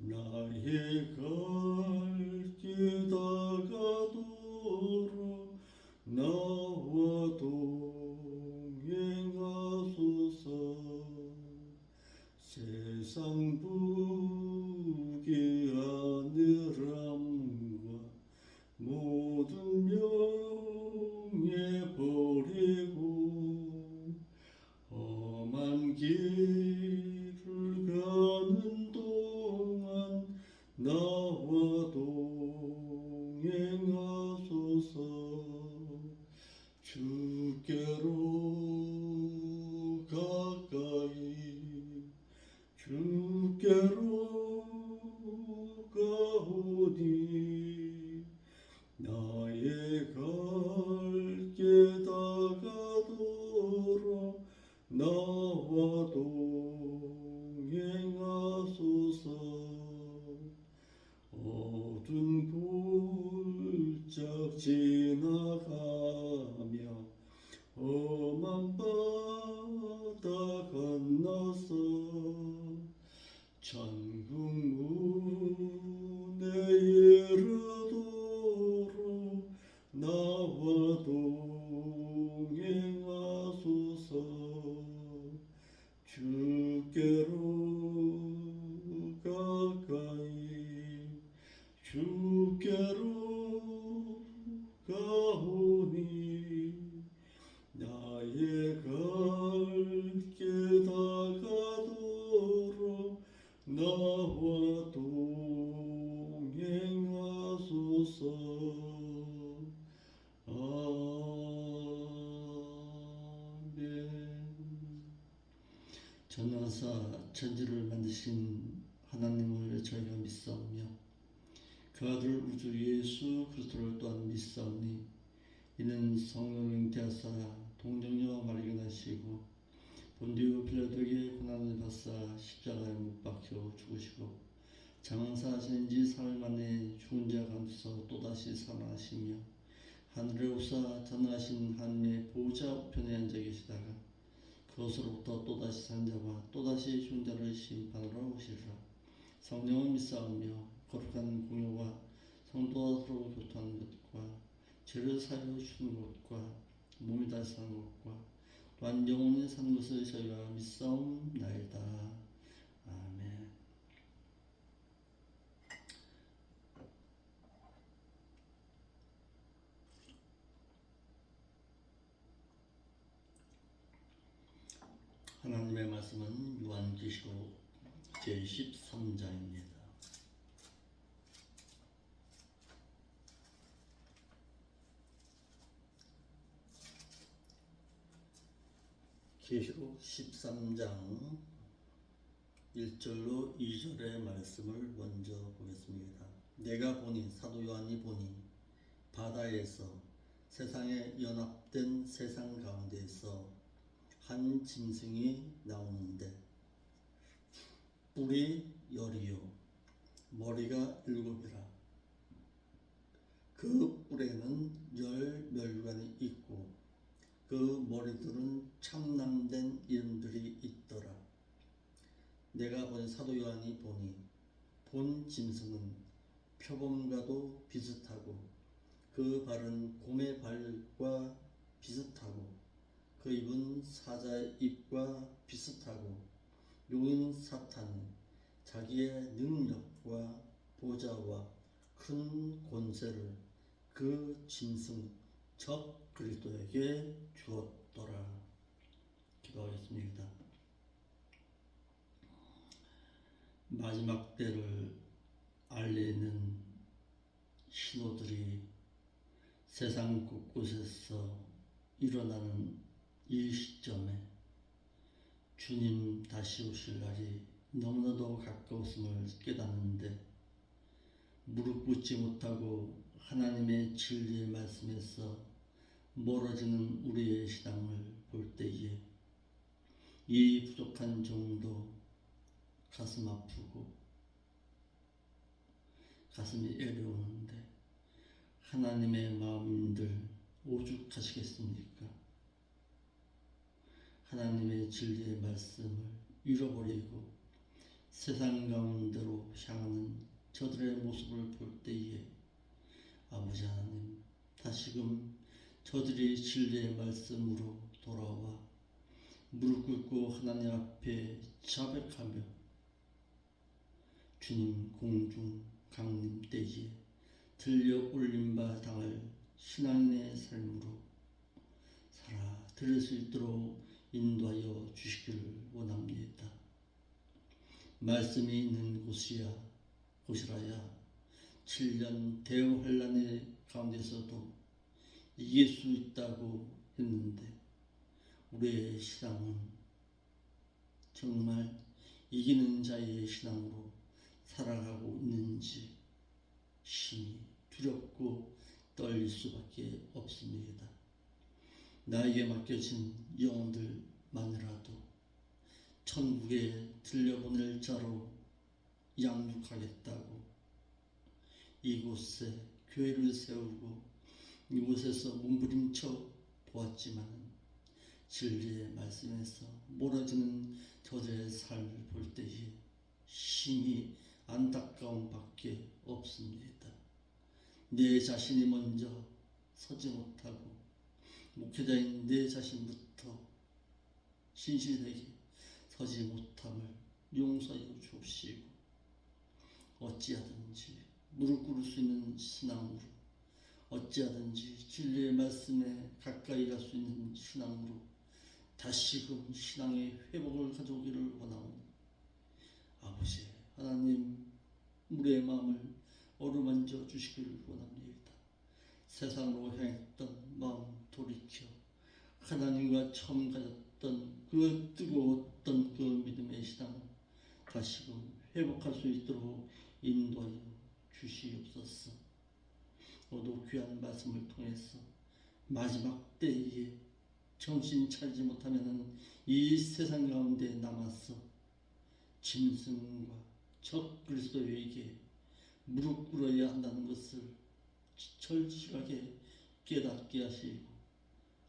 나의 갈 길 다가도록 나와 동행하소서. 세상 부귀하늘함과 모든 명예 버리고 험한 길을 가는 동안 나와 동행하소서. 주께로 가까이 주께로 가오니 나의 갈 길 다가도록 나와 동행하소서. 어두운 골짝 지나가며 험한 바다 건너서 천국 문에 이르도록 나와 동행하소서. 주께로 가까이 주께로 가오니 나의 갈 길 다가도록 나와 동행하소서. 아멘. 전능하사 천지를 만드신 하나님을 저희가 믿사오며 그 아들 우주 예수 그리스도를 또한 믿사오니 이는 성령을 잉태하사 동정녀 마리아에게 나시고 본디오 빌라도에게 고난을 받사 십자가에 못 박혀 죽으시고 장사하신 지 사흘 만에 죽은 자 가운데서 또다시 살아나시며 하늘에 오사 전능하신 하나님의 보좌 우편에 앉아 계시다가 그것으로부터 또다시 산 자와 또다시 죽은 자를 심판하러 오시리라. 성령을 믿사오며 거룩한 공효와 성도와 서로 교통하는 것과 죄를 사하여 주는 것과 몸이 다시 사는 것과 또한 영원히 사는 것을 저희가 믿사옵나이다. 아멘. 하나님의 말씀은 요한계시록 제13장입니다. 계시록 13장 1절로 2절의 말씀을 먼저 보겠습니다. 내가 보니 사도 요한이 보니 바다에서 세상에 연합된 세상 가운데에서 한 짐승이 나오는데 뿔이 10이요 머리가 7이라. 그 뿔에는 10멸관이 있고 그 머리들은 참남된 이름들이 있더라. 내가 본 사도 요한이 보니 본 짐승은 표범과도 비슷하고 그 발은 곰의 발과 비슷하고 그 입은 사자의 입과 비슷하고 용인 사탄은 자기의 능력과 보좌와 큰 권세를 그 짐승 적 그리스도에게 주었더라. 기도하겠습니다. 마지막 때를 알리는 신호들이 세상 곳곳에서 일어나는 이 시점에 주님 다시 오실 날이 너무나도 가까웠음을 깨닫는데 무릎 꿇지 못하고 하나님의 진리의 말씀에서 멀어지는 우리의 신앙을 볼 때에 이 부족한 종도 가슴 아프고 가슴이 애려오는데 하나님의 마음인들 오죽하시겠습니까? 하나님의 진리의 말씀을 잃어버리고 세상 가운데로 향하는 저들의 모습을 볼 때에 아버지 하나님, 다시금 저들이 진리의 말씀으로 돌아와 무릎 꿇고 하나님 앞에 자백하며 주님 공중 강림 때에 들려 올림 바 당할 신앙인의 삶으로 살아 들을 수 있도록 인도하여 주시기를 원합니다. 말씀이 있는 곳이라야 7년 대환란의 가운데서도 이길 수 있다고 했는데 우리의 신앙은 정말 이기는 자의 신앙으로 살아가고 있는지 심히 두렵고 떨릴 수밖에 없습니다. 나에게 맡겨진 영혼들만이라도 천국에 들려보낼 자로 양육하겠다고 이곳에 교회를 세우고 이곳에서 몸부림쳐 보았지만 진리의 말씀에서 몰아지는 저들의 삶을 볼 때에 심히 안타까움 밖에 없습니다. 내 자신이 먼저 서지 못하고 목회자인 내 자신부터 신실하게 서지 못함을 용서하여 주옵시고 어찌하든지 무릎 꿇을 수 있는 신앙으로 어찌하든지 진리의 말씀에 가까이 갈 수 있는 신앙으로 다시금 신앙의 회복을 가져오기를 원하오니 아버지 하나님 우리의 마음을 어루만져 주시기를 원합니다. 세상으로 향했던 마음 돌이켜 하나님과 처음 가졌던 그 뜨거웠던 그 믿음의 신앙을 다시금 회복할 수 있도록 인도하여 주시옵소서. 모두 귀한 말씀을 통해서 마지막 때에 정신 차리지 못하면 이 세상 가운데 남아서 짐승과 적 그리스도에게 무릎 꿇어야 한다는 것을 절실하게 깨닫게 하시고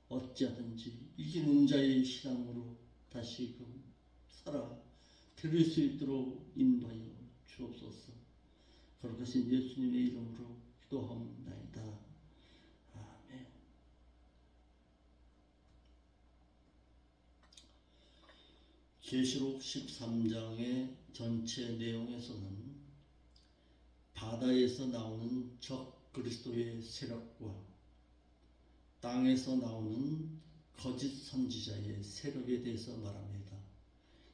어찌하든지 이기는 자의 신앙으로 다시금 살아 드릴 수 있도록 인도하여 주옵소서. 거룩하신 예수님의 이름으로 기도하옵나이다. 아멘. 계시록 13장의 전체 내용에서는 바다에서 나오는 적 그리스도의 세력과 땅에서 나오는 거짓 선지자의 세력에 대해서 말합니다.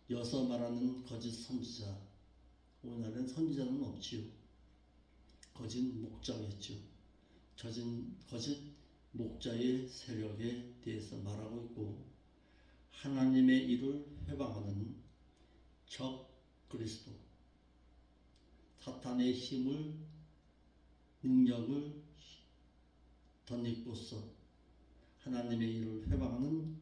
여기서 말하는 거짓 선지자, 오늘날은 선지자는 없지요. 거짓 목자겠죠. 거짓 목자의 세력에 대해서 말하고 있고 하나님의 일을 회방하는 적 그리스도, 사탄의 힘을 능력을 덧입고서 하나님의 일을 회방하는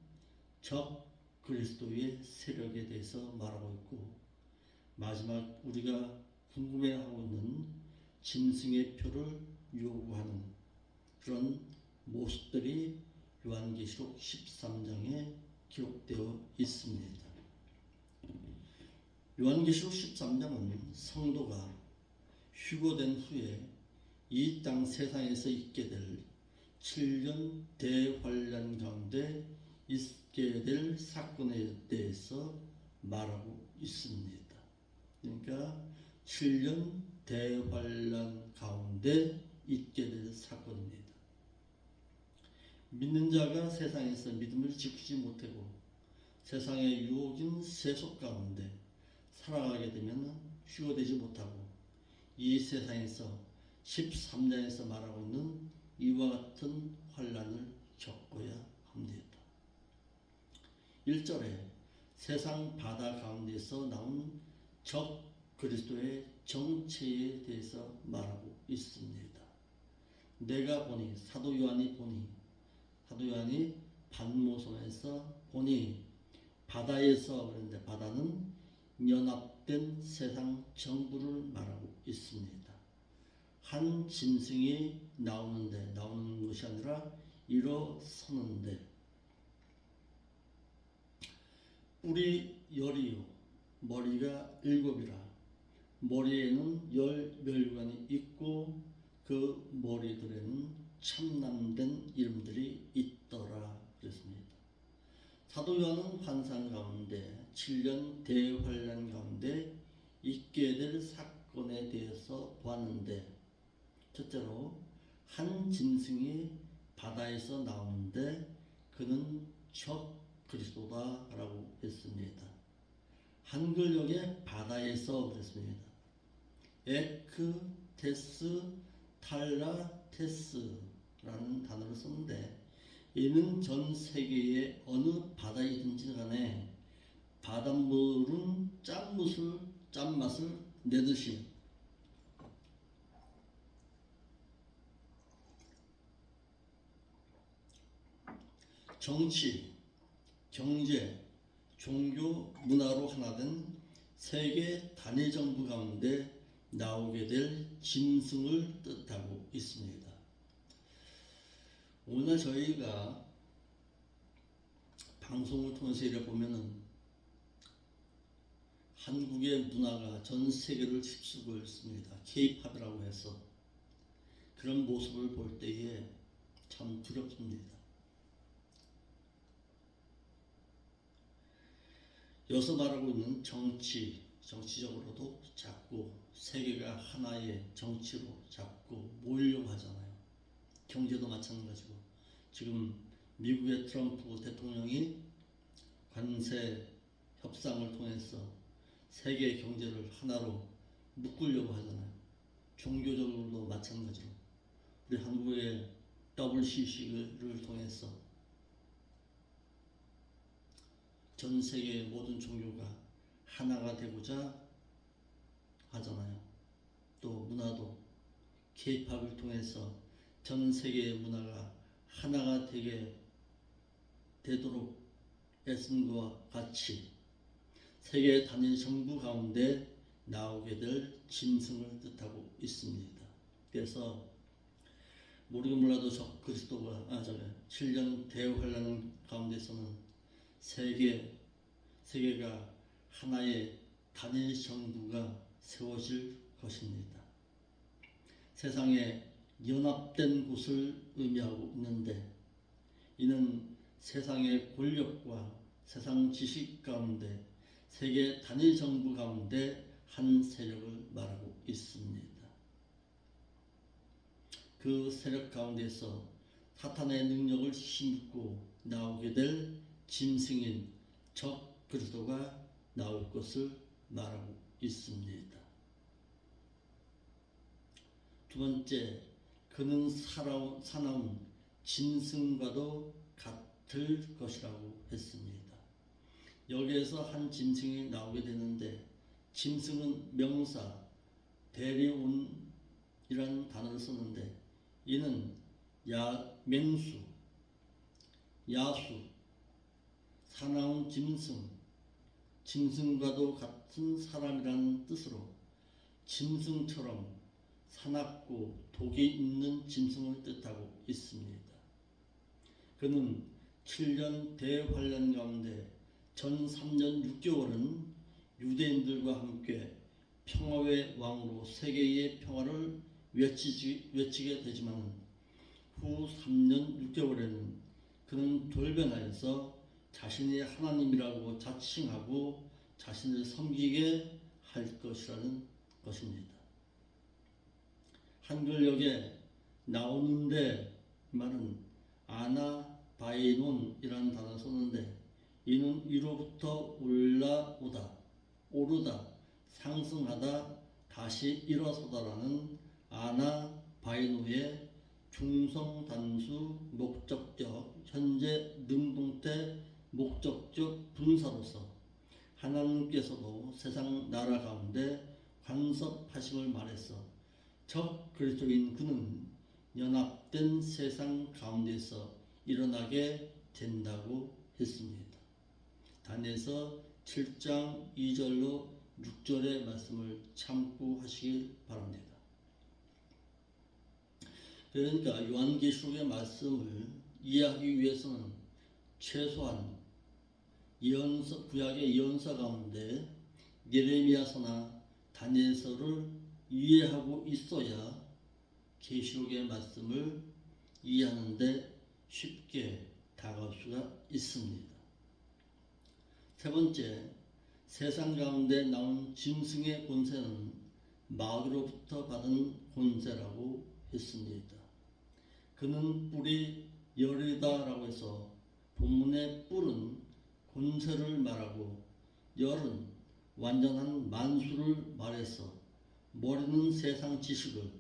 적 그리스도의 세력에 대해서 말하고 있고 마지막 우리가 궁금해하고 있는 짐승의 표를 요구하는 그런 모습들이 요한계시록 13장에 기록되어 있습니다. 요한계시록 13장은 성도가 휴거된 후에 이 땅 세상에서 있게 될 7년 대환란 가운데 있게 될 사건에 대해서 말하고 있습니다. 그러니까 7년 대환란 가운데 있게 될 사건입니다. 믿는 자가 세상에서 믿음을 지키지 못하고 세상의 유혹인 세속 가운데 살아가게 되면 휴거되지 못하고 이 세상에서 13장에서 말하고 있는 이와 같은 환란을 겪어야 합니다. 1절에 세상 바다 가운데서 나온 적 그리스도의 정체에 대해서 말하고 있습니다. 내가 보니 사도 요한이 반모섬에서 보니 바다에서 그런데 바다는 연합된 세상 정부를 말하고 있습니다. 한 짐승이 나오는 것이 아니라 일어서는데 뿔이 열이요 머리가 7이라 머리에는 10멸관이 있고 그 머리들에는 참남된 이름들이 있더라 그랬습니다. 사도 요한은 환상 가운데 7년 대환란 가운데 있게 될 사건에 대해서 보았는데, 첫째로 한 짐승이 바다에서 나오는데 그는 적 그리스도다라고 했습니다. 한글역에 바다에서 그랬습니다. 에크테스 탈라테스라는 단어를 썼는데, 이는 전 세계의 어느 바다이든지 간에 바닷물은 짠맛을 내듯이 정치, 경제, 종교, 문화로 하나된 세계 단일 정부 가운데 나오게 될 짐승을 뜻하고 있습니다. 오늘 저희가 방송을 통해서 이래 보면은 한국의 문화가 전 세계를 휩쓰고 있습니다. K-팝이라고 해서 그런 모습을 볼 때에 참 두렵습니다. 여기서 말하고 있는 정치적으로도 자꾸 세계가 하나의 정치로 자꾸 모이려고 하잖아요. 경제도 마찬가지고, 지금 미국의 트럼프 대통령이 관세 협상을 통해서 세계 경제를 하나로 묶으려고 하잖아요. 종교적으로도 마찬가지로 우리 한국의 WCC를 통해서 전 세계의 모든 종교가 하나가 되고자 하잖아요. 또 문화도 K-팝을 통해서 전 세계의 문화가 하나가 되도록 애쓴 것과 같이 세계 단일 정부 가운데 나오게 될 짐승을 뜻하고 있습니다. 그래서 모르긴 몰라도 저 그리스도가 7년 대환란 가운데서는 세계가 하나의 단일 정부가 세워질 것입니다. 세상에 연합된 곳을 의미하고 있는데, 이는 세상의 권력과 세상 지식 가운데 세계 단일 정부 가운데 한 세력을 말하고 있습니다. 그 세력 가운데서 사탄의 능력을 힘입고 나오게 될 짐승인 적 그리스도가 나올 것을 말하고 있습니다. 두 번째, 그는 사나운 짐승과도 같을 것이라고 했습니다. 여기에서 한 짐승이 나오게 되는데, 짐승은 명사 데리온이라는 단어를 썼는데, 이는 맹수, 야수, 사나운 짐승과도 같은 사람이라는 뜻으로 짐승처럼 사납고 독이 있는 짐승을 뜻하고 있습니다. 그는 7년 대환란 가운데 전 3년 6개월은 유대인들과 함께 평화의 왕으로 세계의 평화를 외치게 되지만, 후 3년 6개월에는 그는 돌변하여서 자신이 하나님이라고 자칭하고 자신을 섬기게 할 것이라는 것입니다. 한글역에 나오는데 말은 아나바이논이라는 단어를 썼는데, 이는 위로부터 오르다, 상승하다, 다시 일어서다라는 아나바이노의 중성단수 목적적 현재 능동태 목적적 분사로서 하나님께서도 세상 나라 가운데 간섭하심을 말해서 적 그리스도인 그는 연합된 세상 가운데서 일어나게 된다고 했습니다. 다니엘서 7장 2절로 6절의 말씀을 참고하시길 바랍니다. 그러니까 요한계시록의 말씀을 이해하기 위해서는 최소한 구약의 예언서 가운데 예레미야서나 다니엘서를 이해하고 있어야 계시록의 말씀을 이해하는데 쉽게 다가올 수가 있습니다. 세 번째, 세상 가운데 나온 짐승의 권세는 마귀로부터 받은 권세라고 했습니다. 그는 뿔이 열이다라고 해서 본문의 뿔은 권세를 말하고 열은 완전한 만수를 말해서 머리는 세상 지식을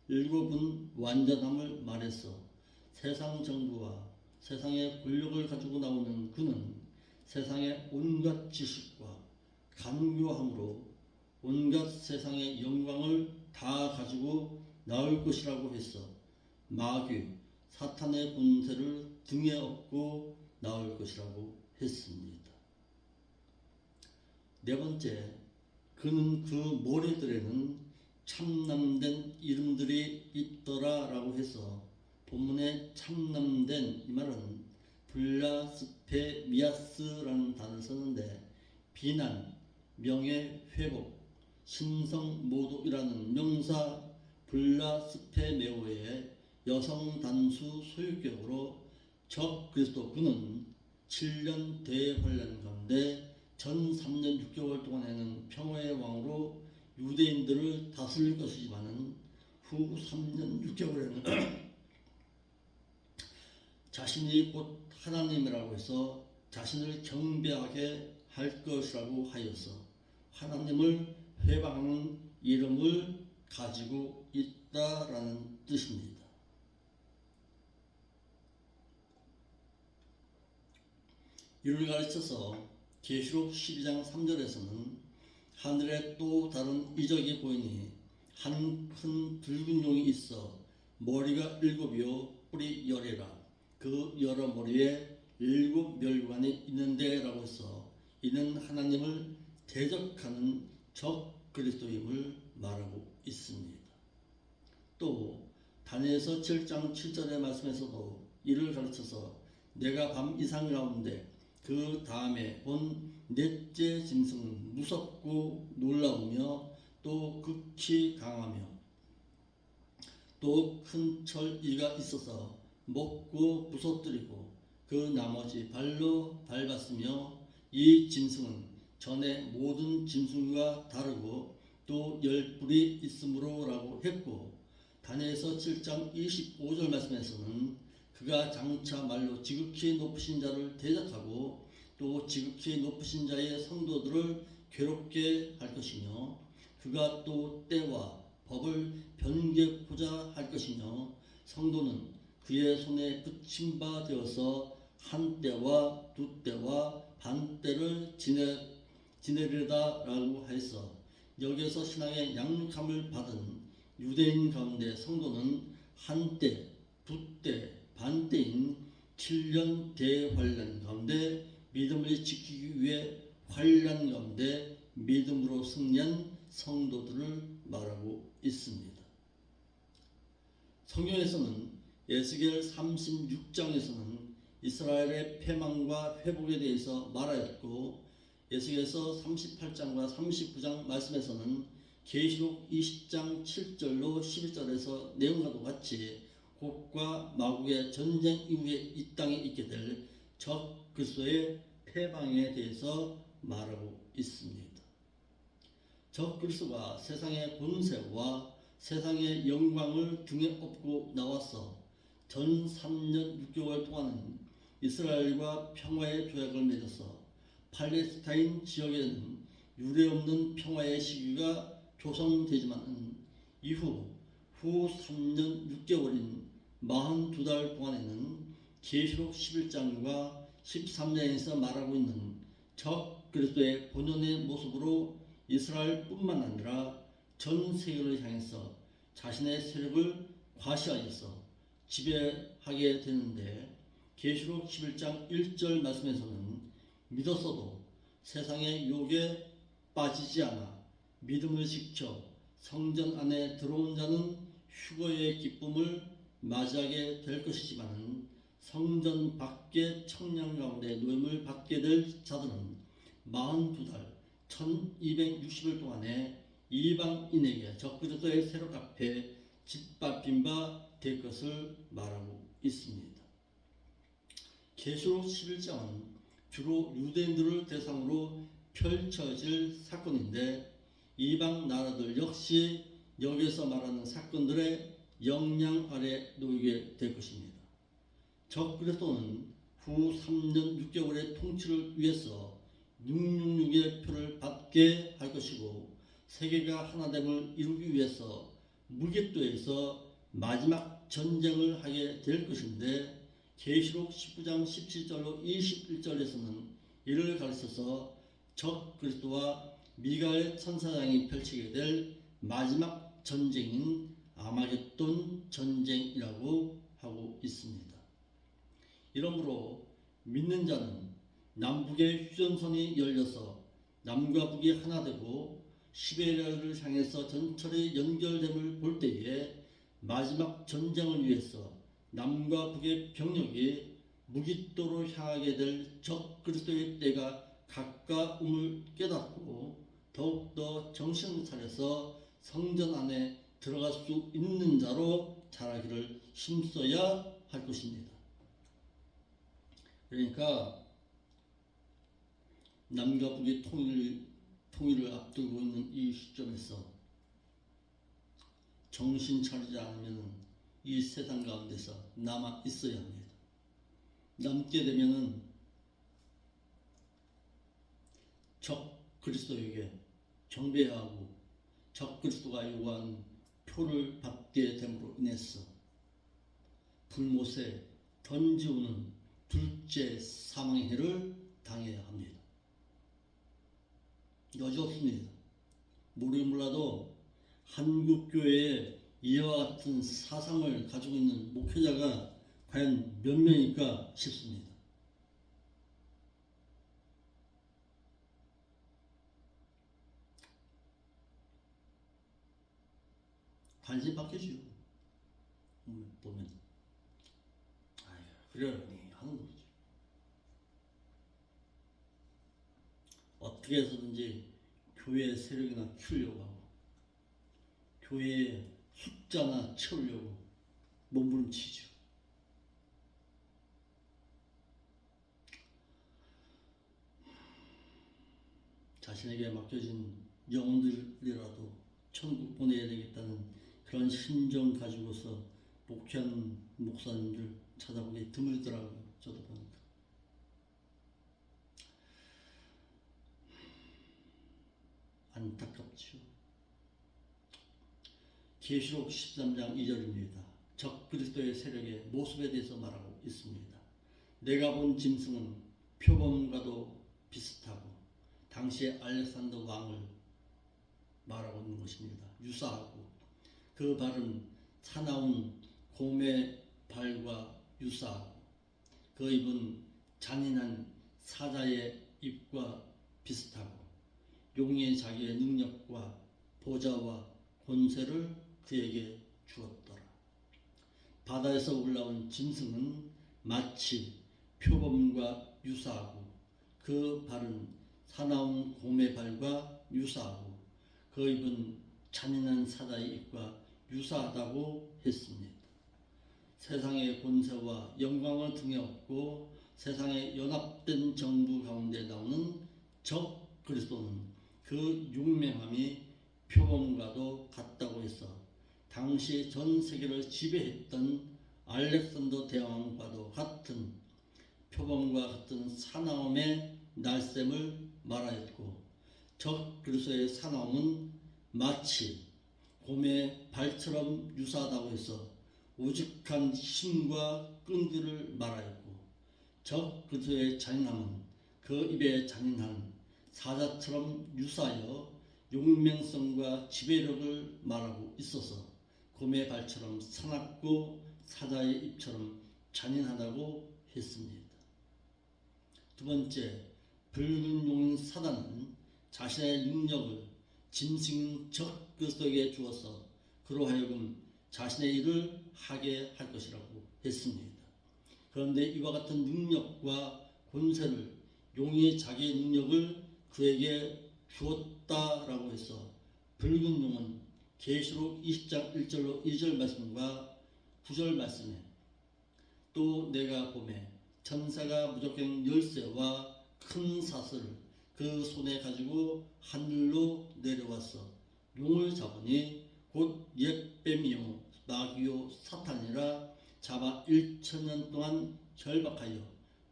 일곱은 완전함을 말해서 세상 정부와 세상의 권력을 가지고 나오는 그는 세상의 온갖 지식과 간교함으로 온갖 세상의 영광을 다 가지고 나올 것이라고 해서 마귀, 사탄의 권세를 등에 업고 나올 것이라고 했습니다. 네 번째, 그는 그 머리들에는 참남된 이름들이 있더라라고 해서 본문에 참남된 이 말은 블라스페미아스라는 단어를 썼는데 비난, 명예 회복, 신성 모독이라는 명사 블라스페메오의 여성 단수 소유격으로 적 그리스도 그는 7년 대환란 가운데 전 3년 6개월 동안에는 평화의 왕으로 유대인들을 다스릴 것이지만은 후 3년 6개월에는 자신이 곧 하나님이라고 해서 자신을 경배하게 할 것이라고 하여서 하나님을 회방하는 이름을 가지고 있다라는 뜻입니다. 이를 가르쳐서 계시록 12장 3절에서는 하늘에 또 다른 이적이 보이니 한 큰 붉은 용이 있어 머리가 7이요 뿔이 10이라 그 여러 머리에 7 멸관이 있는데 라고 해서 이는 하나님을 대적하는 적 그리스도임을 말하고 있습니다. 또 다니엘서 7장 7절의 말씀에서도 이를 가르쳐서 내가 밤 이상 가운데 그 다음에 본 넷째 짐승은 무섭고 놀라우며 또 극히 강하며 또 큰 철이가 있어서 먹고 부서뜨리고 그 나머지 발로 밟았으며 이 짐승은 전에 모든 짐승과 다르고 또 10뿔이 있으므로 라고 했고 다니엘서 7장 25절 말씀에서는 그가 장차 말로 지극히 높으신 자를 대적하고 또 지극히 높으신 자의 성도들을 괴롭게 할 것이며 그가 또 때와 법을 변개코자 할 것이며 성도는 그의 손에 붙임 바 되어서 한 때와 두 때와 반 때를 지내리다라고 하여서 여기에서 신앙의 양육함을 받은 유대인 가운데 성도는 한 때, 두 때, 반 때인 7년 대환란 가운데 믿음을 지키기 위해 환란 가운데 믿음으로 승리한 성도들을 말하고 있습니다. 성경에서는 에스겔 36장에서는 이스라엘의 패망과 회복에 대해서 말하였고 에스겔서 38장과 39장 말씀에서는 계시록 20장 7절로 11절에서 내용과도 같이 곡과 마국의 전쟁 이후에 이 땅에 있게 될 적 그리스도의 패방에 대해서 말하고 있습니다. 적 그리스도가 세상의 권세와 세상의 영광을 등에 업고 나와서 전 3년 6개월 동안은 이스라엘과 평화의 조약을 맺어서 팔레스타인 지역에는 유례없는 평화의 시기가 조성되지만 이후 3년 6개월인 42달 동안에는 계시록 11장과 13장에서 말하고 있는 적 그리스도의 본연의 모습으로 이스라엘뿐만 아니라 전 세계를 향해서 자신의 세력을 과시하여서 지배하게 되는데 계시록 11장 1절 말씀에서는 믿었어도 세상의 유혹에 빠지지 않아 믿음을 지켜 성전 안에 들어온 자는 휴거의 기쁨을 맞이하게 될 것이지만 성전 밖의 청량 가운데 노임을 받게 될 자들은 42달 1260일 동안에 이방인에게 적그리스도의 세력 앞에 짓밟힌 바 될 것을 말하고 있습니다. 계시록 11장은 주로 유대인들을 대상으로 펼쳐질 사건인데 이방 나라들 역시 여기서 말하는 사건들의 영향 아래 놓이게 될 것입니다. 적그리스도는 후 3년 6개월의 통치를 위해서 666의 표를 받게 할 것이고 세계가 하나됨을 이루기 위해서 무기토에서 마지막 전쟁을 하게 될 것인데 계시록 19장 17절로 21절에서는 이를 가르쳐서 적그리스도와 미가엘 천사장이 펼치게 될 마지막 전쟁인 아마겟돈 전쟁이라고 하고 있습니다. 이러므로 믿는 자는 남북의 휴전선이 열려서 남과 북이 하나 되고 시베리아를 향해서 전철이 연결됨을 볼 때에 마지막 전쟁을 위해서 남과 북의 병력이 무기토로 향하게 될 적그리스도의 때가 가까움을 깨닫고 더욱더 정신을 차려서 성전 안에 들어갈 수 있는 자로 자라기를 힘써야 할 것입니다. 그러니까 남과 북의 통일을 앞두고 있는 이 시점에서 정신 차리지 않으면 이 세상 가운데서 남아 있어야 합니다. 남게 되면은 적 그리스도에게 경배하고 적 그리스도가 요구한 표를 받게 됨으로 인해서 불못에 던지우는 둘째 사망의 해를 당해야 합니다. 여지없습니다. 모르긴 몰라도 한국교회에 이와 같은 사상을 가지고 있는 목회자가 과연 몇 명일까 싶습니다. 관심 받겠죠. 보면 아유 그러니 하는 거죠. 어떻게 해서든지 교회 세력이나 키우려고 하고 교회의 숫자나 채우려고 몸부림치죠. 자신에게 맡겨진 영혼들이라도 천국 보내야 되겠다는 그런 심정 가지고서 목회하는 목사님들 찾아보기 드물더라고요. 저도 보니까. 안타깝죠. 계시록 13장 2절입니다. 적 그리스도의 세력의 모습에 대해서 말하고 있습니다. 내가 본 짐승은 표범과도 비슷하고 당시의 알렉산더 왕을 말하고 있는 것입니다. 유사하고 그 발은 사나운 곰의 발과 유사하고 그 입은 잔인한 사자의 입과 비슷하고 용의 자기의 능력과 보좌와 권세를 그에게 주었더라. 바다에서 올라온 짐승은 마치 표범과 유사하고 그 발은 사나운 곰의 발과 유사하고 그 입은 잔인한 사자의 입과 유사하다고 했습니다. 세상의 권세와 영광을 등에 업고 세상의 연합된 정부 가운데 나오는 적 그리스도는 그 용맹함이 표범과도 같다고 해서 당시 전 세계를 지배했던 알렉산더 대왕과도 같은 표범과 같은 사나움의 날쌘을 말하였고 적 그리스도의 사나움은 마치 곰의 발처럼 유사하다고 해서 우직한 힘과 끈기를 말하였고 적 그리스도의 잔인함은 그 입의 잔인한 사자처럼 유사하여 용맹성과 지배력을 말하고 있어서 곰의 발처럼 사납고 사자의 입처럼 잔인하다고 했습니다. 두 번째, 붉은 용인 사단은 자신의 능력을 짐승인 적 그리스도에게 주어서 그로 하여금 자신의 일을 하게 할 것이라고 했습니다. 그런데 이와 같은 능력과 권세를 용이 자기의 능력을 그에게 주었다라고 해서 붉은 용은 계시록 20장 1절로 2절 말씀과 9절 말씀에 또 내가 보매 천사가 무적행 열쇠와 큰 사슬을 그 손에 가지고 하늘로 내려와서 용을 잡으니 곧 옛뱀이요 마귀요 사탄이라 잡아 1000년 동안 결박하여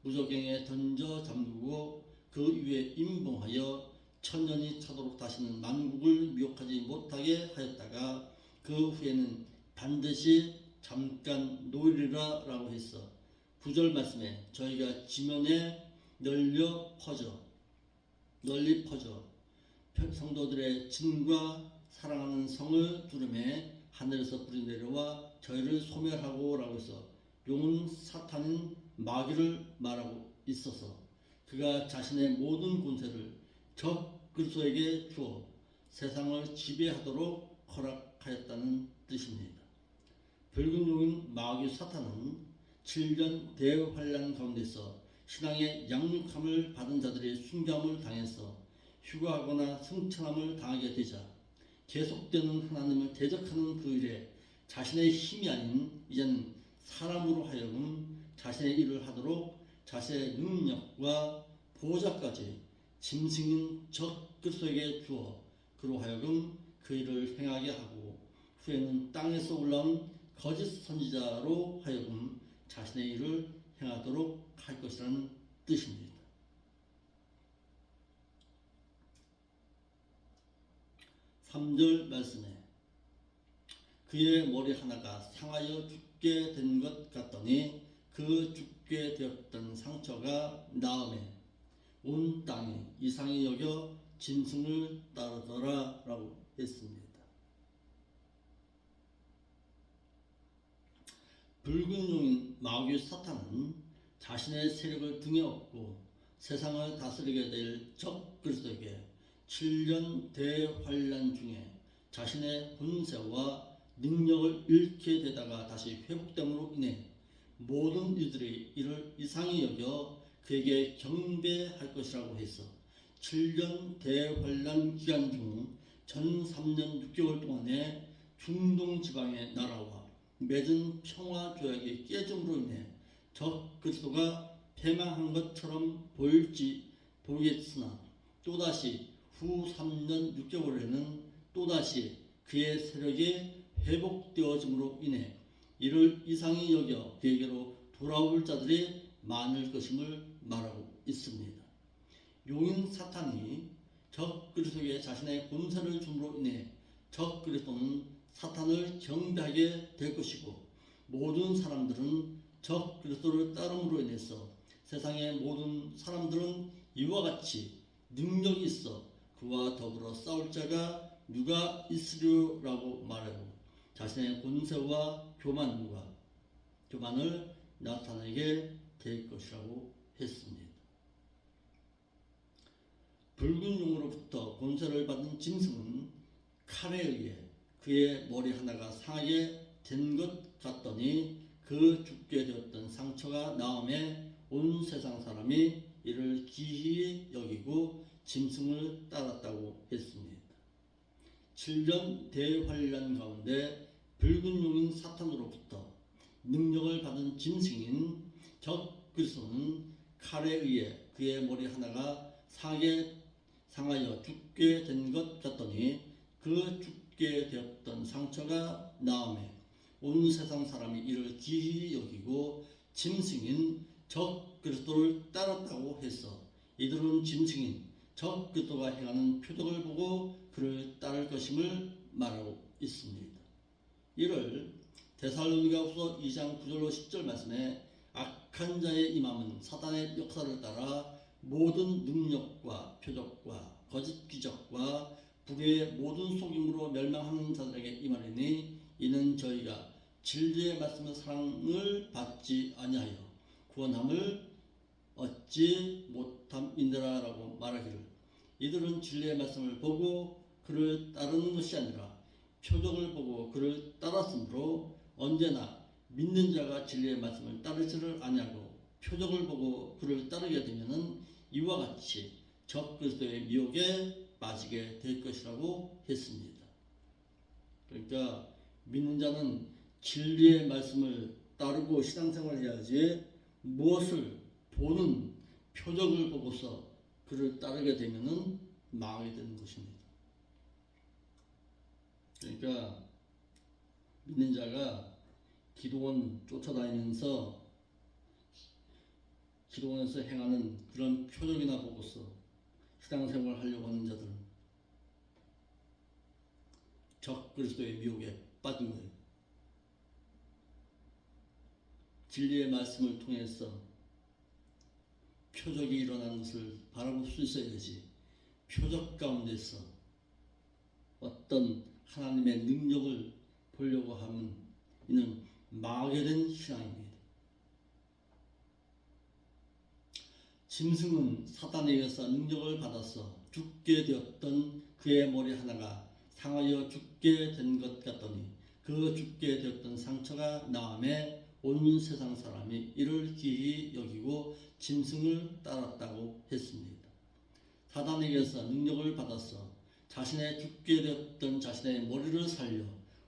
무적행에 던져 잠그고 그 위에 임봉하여 1000년이 차도록 다시는 만국을 미혹하지 못하게 하였다가 그 후에는 반드시 잠깐 놓으리라 라고 했어. 9절 말씀에 저희가 지면에 널리 퍼져 성도들의 진과 사랑하는 성을 두름에 하늘에서 불이 내려와 저희를 소멸하고 라고 해서 용은 사탄인 마귀를 말하고 있어서 그가 자신의 모든 권세를 적 그리스도에게 주어 세상을 지배하도록 허락하였다는 뜻입니다. 붉은 용인 마귀 사탄은 7년 대환란 가운데서 신앙의 양육함을 받은 자들이 순교함을 당해서 휴가하거나 승천함을 당하게 되자 계속되는 하나님을 대적하는 그 일에 자신의 힘이 아닌 이제는 사람으로 하여금 자신의 일을 하도록 자신의 능력과 보호자까지 짐승인 적 그리스도에게 주어 그로 하여금 그 일을 행하게 하고 후에는 땅에서 올라온 거짓 선지자로 하여금 자신의 일을 행하도록 할 것이라는 뜻입니다. 3절 말씀에 그의 머리 하나가 상하여 죽게 된 것 같더니 그 죽게 되었던 상처가 나음에 온 땅이 이상히 여겨 짐승을 따르더라 라고 했습니다. 붉은 용인 마귀 사탄은 자신의 세력을 등에 업고 세상을 다스리게 될 적 그리스도에게 7년 대환란 중에 자신의 권세와 능력을 잃게 되다가 다시 회복됨으로 인해 모든 이들이 이를 이상히 여겨 그에게 경배할 것이라고 해서 7년 대환란 기간 중 전 3년 6개월 동안에 중동 지방의 나라와 맺은 평화 조약이 깨짐으로 인해 적 그리스도가 패망한 것처럼 보이겠으나 또다시 후 3년 6개월에는 또다시 그의 세력이 회복되어짐으로 인해 이를 이상히 여겨 그에게로 돌아올 자들이 많을 것임을 말하고 있습니다. 용인 사탄이 적 그리스도에게 자신의 권세를 줌으로 인해 적 그리스도는 사탄을 경배하게 될 것이고 모든 사람들은 적 그리스도를 따름으로 인해서 세상의 모든 사람들은 이와 같이 능력이 있어 그와 더불어 싸울 자가 누가 있으리라고 말하고 자신의 권세와 교만을 나타내게 될 것이라고 했습니다. 붉은 용으로부터 권세를 받은 짐승은 칼에 의해 그의 머리 하나가 상하게 된 것 같더니 그 죽게 되었던 상처가 나음에 온 세상 사람이 이를 기히 여기고 짐승을 따랐다고 했습니다. 7년 대환란 가운데 붉은 용인 사탄으로부터 능력을 받은 짐승인 적 그리스도는 칼에 의해 그의 머리 하나가 상하여 죽게 된 것 같더니 그 죽게 되었던 상처가 나음에 온 세상 사람이 이를 기히 여기고 짐승인 적 그리스도를 따랐다고 해서 이들은 짐승인 적 그리스도가 행하는 표적을 보고 그를 따를 것임을 말하고 있습니다. 이를 데살로니가후서 2장 9절로 10절 말씀에 악한 자의 임함은 사단의 역사를 따라 모든 능력과 표적과 거짓 기적과 불의의 모든 속임으로 멸망하는 자들에게 임하리니 이는 저희가 진리의 말씀의 사랑을 받지 아니하여 구원함을 얻지 못함이니라 라고 말하기를 이들은 진리의 말씀을 보고 그를 따르는 것이 아니라 표적을 보고 그를 따랐으므로 언제나 믿는 자가 진리의 말씀을 따르지를 아니하고 표적을 보고 그를 따르게 되면은 이와 같이 적 그리스도의 미혹에 빠지게 될 것이라고 했습니다. 그러니까 믿는 자는 진리의 말씀을 따르고 신앙생활을 해야지 무엇을 보는 표적을 보고서 그를 따르게 되면은 망하게 되는 것입니다. 그러니까 믿는 자가 기도원 쫓아다니면서 기도원에서 행하는 그런 표적이나 보고서 신앙생활을 하려고 하는 자들은 적 그리스도의 미혹에 빠진 거예요. 진리의 말씀을 통해서 표적이 일어나는 것을 바라볼 수 있어야지 표적 가운데서 어떤 하나님의 능력을 보려고 하면 이는 망하게 된 신앙입니다. 짐승은 사단에 의해서 능력을 받아서 죽게 되었던 그의 머리 하나가 상하여 죽게 된 것 같더니 그 죽게 되었던 상처가 나음에 온 세상 사람이 이를 기이 여기고 짐승을 따랐다고 했습니다. 사단에 의해서 능력을 받아서 자신의 죽게 되었던 자신의 머리를 살려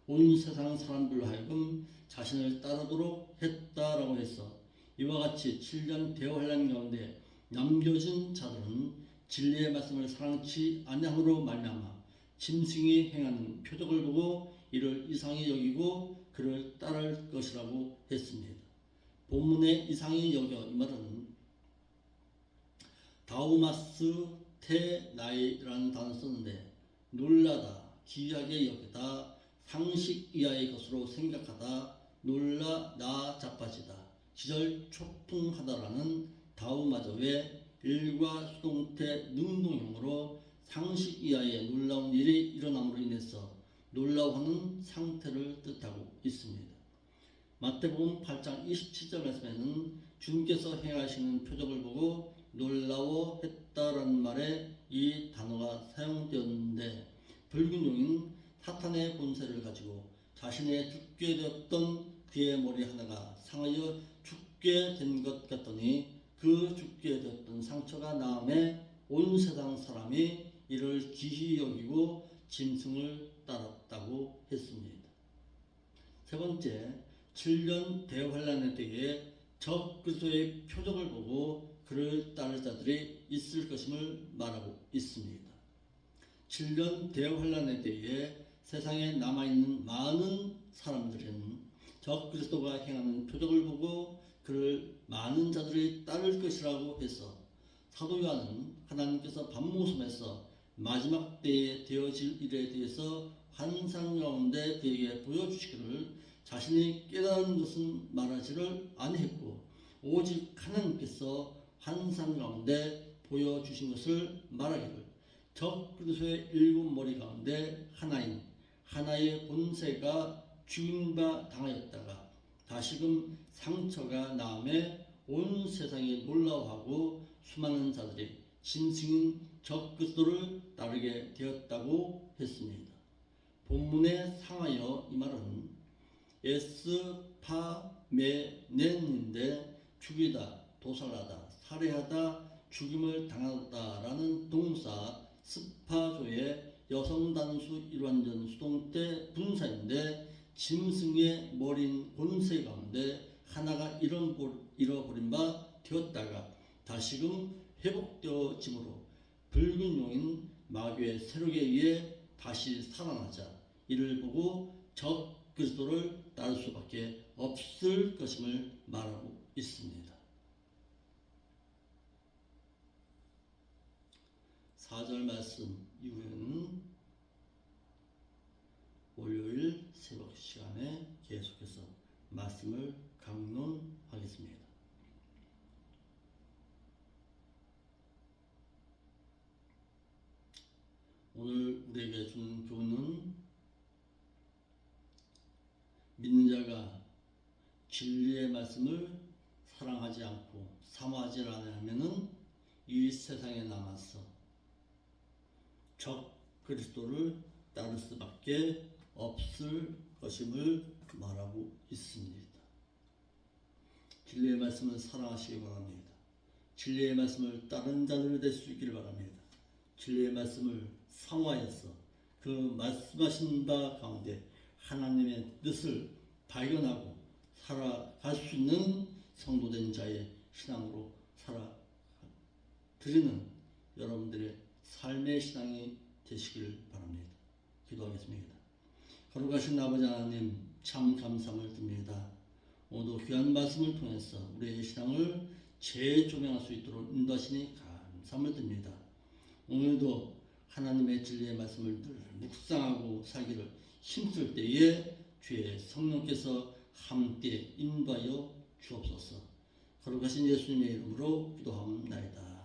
온 세상 사람들로 하여금 자신을 따르도록 했다라고 해서 이와 같이 7년 대환란 가운데 남겨진 자들은 진리의 말씀을 사랑치 아니함으로 말미암아 짐승이 행하는 표적을 보고 이를 이상히 여기고 그를 따를 것이라고 했습니다. 본문의 이상히 여겨 이 말은 다우마스 테나이라는 단어를 썼는데 놀라다, 기이하게 여기다, 상식 이하의 것으로 생각하다, 놀라 나 자빠지다, 기절 초풍하다라는 다우마저의 일과 수동태 능동형으로 상식 이하의 놀라운 일이 일어남으로 인해서 놀라워하는 상태를 뜻하고 있습니다. 마태복음 8장 27절 말씀에는 주님께서 행하시는 표적을 보고 놀라워했다라는 말에 이 단어가 사용되었는데 붉은 용인 사탄의 본세를 가지고 자신의 죽게 되었던 그의 머리 하나가 상하여 죽게 된 것 같더니 그 죽게 되었던 상처가 나음에 온 세상 사람이 이를 기히 여기고 짐승을 따랐다고 했습니다. 세 번째, 7년 대환란의 때에 적 그리스도의 표적을 보고 그를 따를 자들이 있을 것임을 말하고 있습니다. 7년 대환란의 때에 세상에 남아있는 많은 사람들은 적 그리스도가 행하는 표적을 보고 그를 많은 자들이 따를 것이라고 해서 사도 요한은 하나님께서 밤모섬에서 마지막 때에 되어질 일에 대해서 환상 가운데 그에게 보여주시기를 자신이 깨달은 것은 말하지를 아니했고 오직 하나님께서 환상 가운데 보여주신 것을 말하기를 적 그리스도의 7머리 가운데 하나인 하나의 본세가 죽임바 당하였다가 다시금 상처가 나음에 온 세상이 놀라워하고 수많은 자들이 짐승인 적 그리스도를 따르게 되었다고 했습니다. 본문에 상하여 이 말은 에스파메넨인데 죽이다, 도살하다, 살해하다, 죽임을 당하다라는 동사 스파조의 여성 단수 일완전 수동태 분사인데 짐승의 머린 본세 가운데 하나가 잃어버린 바 되었다가 다시금 회복되어짐으로 붉은 용인 마귀의 세력에 의해 다시 살아나자 이를 보고 적 그리스도를 따를 수밖에 없을 것임을 말하고 있습니다. 4절 말씀 이후에는 월요일 새벽 시간에 계속해서 말씀을 강론하겠습니다. 오늘 우리에게 주는 교훈은 믿는 자가 진리의 말씀을 사랑하지 않고 사모하지 않으면은 이 세상에 남아서 적 그리스도를 따를 수밖에 없을 것임을 말하고 있습니다. 진리의 말씀을 사랑하시기 바랍니다. 진리의 말씀을 따르는 자들 될 수 있기를 바랍니다. 진리의 말씀을 사모하여서 그 말씀하신 바 가운데 하나님의 뜻을 발견하고 살아갈 수 있는 성도된 자의 신앙으로 살아드리는 여러분들의 삶의 신앙이 되시길 바랍니다. 기도하겠습니다. 거룩하신 아버지 하나님, 참 감사함을 드립니다. 오늘도 귀한 말씀을 통해서 우리의 신앙을 재조명할 수 있도록 인도하시니 감사함을 드립니다. 오늘도 하나님의 진리의 말씀을 늘 묵상하고 살기를 힘쓸 때에 주의 성령께서 함께 인도하여 주옵소서. 거룩하신 예수님의 이름으로 기도하옵나이다.